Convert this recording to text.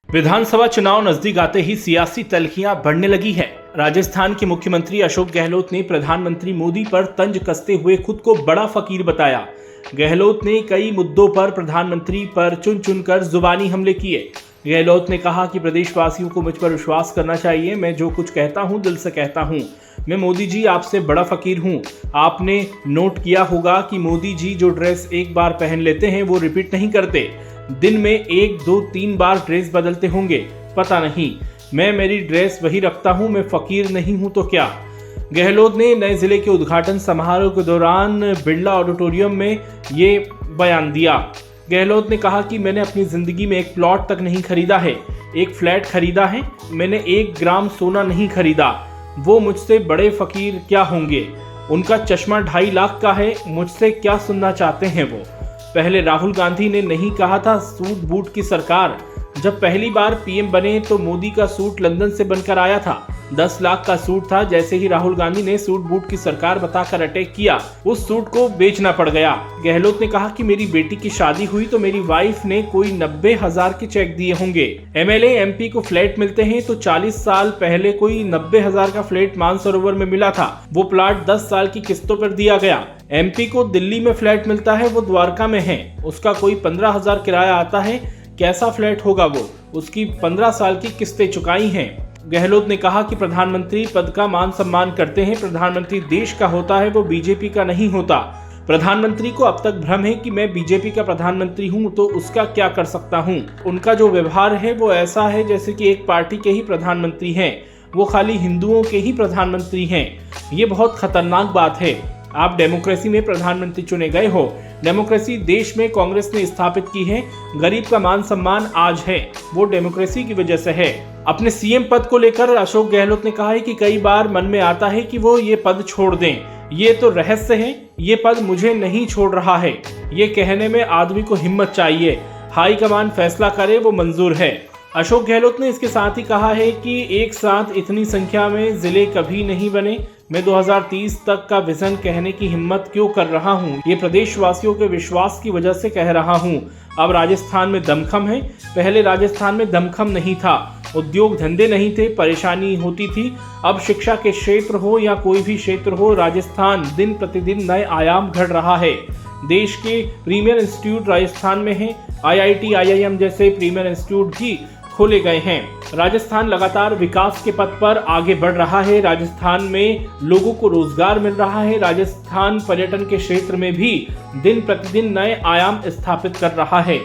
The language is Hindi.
विधानसभा चुनाव नजदीक आते ही सियासी तल्खियां बढ़ने लगी है। राजस्थान के मुख्यमंत्री अशोक गहलोत ने प्रधानमंत्री मोदी पर तंज कसते हुए खुद को बड़ा फकीर बताया। गहलोत ने कई मुद्दों पर प्रधानमंत्री पर चुन चुनकर जुबानी हमले किए। गहलोत ने कहा कि प्रदेशवासियों को मुझ पर विश्वास करना चाहिए। मैं जो कुछ कहता हूं दिल से कहता हूं। मैं मोदी जी आपसे बड़ा फकीर हूं। आपने नोट किया होगा कि मोदी जी जो ड्रेस एक बार पहन लेते हैं वो रिपीट नहीं करते। दिन में 1, 2, 3 बार ड्रेस बदलते होंगे, पता नहीं। मैं मेरी ड्रेस वही रखता हूं। मैं फकीर नहीं हूं तो क्या। गहलोत ने नए जिले के उद्घाटन समारोह के दौरान बिरला ऑडिटोरियम में ये बयान दिया। गहलोत ने कहा कि मैंने अपनी जिंदगी में एक प्लॉट तक नहीं खरीदा है, एक फ्लैट खरीदा है। मैंने 1 ग्राम सोना नहीं खरीदा। वो मुझसे बड़े फकीर क्या होंगे। उनका चश्मा 2.5 लाख का है। मुझसे क्या सुनना चाहते हैं वो। पहले राहुल गांधी ने नहीं कहा था सूट बूट की सरकार। जब पहली बार पीएम बने तो मोदी का सूट लंदन से बनकर आया था। 10 लाख का सूट था। जैसे ही राहुल गांधी ने सूट बूट की सरकार बताकर अटैक किया, उस सूट को बेचना पड़ गया। गहलोत ने कहा कि मेरी बेटी की शादी हुई तो मेरी वाइफ ने कोई 90,000 के चेक दिए होंगे। एमएलए एमपी को फ्लैट मिलते हैं तो 40 साल पहले कोई 90,000 का फ्लैट मानसरोवर में मिला था। वो प्लाट 10 साल की किस्तों पर दिया गया। एमपी को दिल्ली में फ्लैट मिलता है, वो द्वारका में है। उसका कोई 15,000 किराया आता है। कैसा फ्लैट होगा वो। उसकी 15 साल की किस्तें चुकाई हैं। गहलोत ने कहा कि प्रधानमंत्री पद का मान सम्मान करते हैं। प्रधानमंत्री देश का होता है, वो बीजेपी का नहीं होता। प्रधानमंत्री को अब तक भ्रम है कि मैं बीजेपी का प्रधानमंत्री हूं तो उसका क्या कर सकता हूं। उनका जो व्यवहार है वो ऐसा है जैसे कि एक पार्टी के ही प्रधानमंत्री हैं। वो खाली हिंदुओं के ही प्रधानमंत्री हैं। ये बहुत खतरनाक बात है। आप डेमोक्रेसी में प्रधानमंत्री चुने गए हो। डेमोक्रेसी देश में कांग्रेस ने स्थापित की है। गरीब का मान सम्मान आज है, वो डेमोक्रेसी की वजह से है। अपने सीएम पद को लेकर अशोक गहलोत ने कहा है कि कई बार मन में आता है कि वो ये पद छोड़ दें। ये तो रहस्य है। ये पद मुझे नहीं छोड़ रहा है। ये कहने में आदमी को हिम्मत चाहिए। हाईकमान फैसला करे, वो मंजूर है। अशोक गहलोत ने इसके साथ ही कहा है कि एक साथ इतनी संख्या में जिले कभी नहीं बने। मैं 2030 तक का विजन कहने की हिम्मत क्यों कर रहा हूं। ये प्रदेशवासियों के विश्वास की वजह से कह रहा हूं। अब राजस्थान में दमखम है। पहले राजस्थान में दमखम नहीं था। उद्योग धंधे नहीं थे, परेशानी होती थी। अब शिक्षा के क्षेत्र हो या कोई भी क्षेत्र हो, राजस्थान दिन प्रतिदिन नए आयाम घड़ रहा है। देश के प्रीमियर इंस्टीट्यूट राजस्थान में है। IIT, IIM जैसे प्रीमियर इंस्टीट्यूट भी खोले गए हैं। राजस्थान लगातार विकास के पथ पर आगे बढ़ रहा है। राजस्थान में लोगों को रोजगार मिल रहा है। राजस्थान पर्यटन के क्षेत्र में भी दिन प्रतिदिन नए आयाम स्थापित कर रहा है।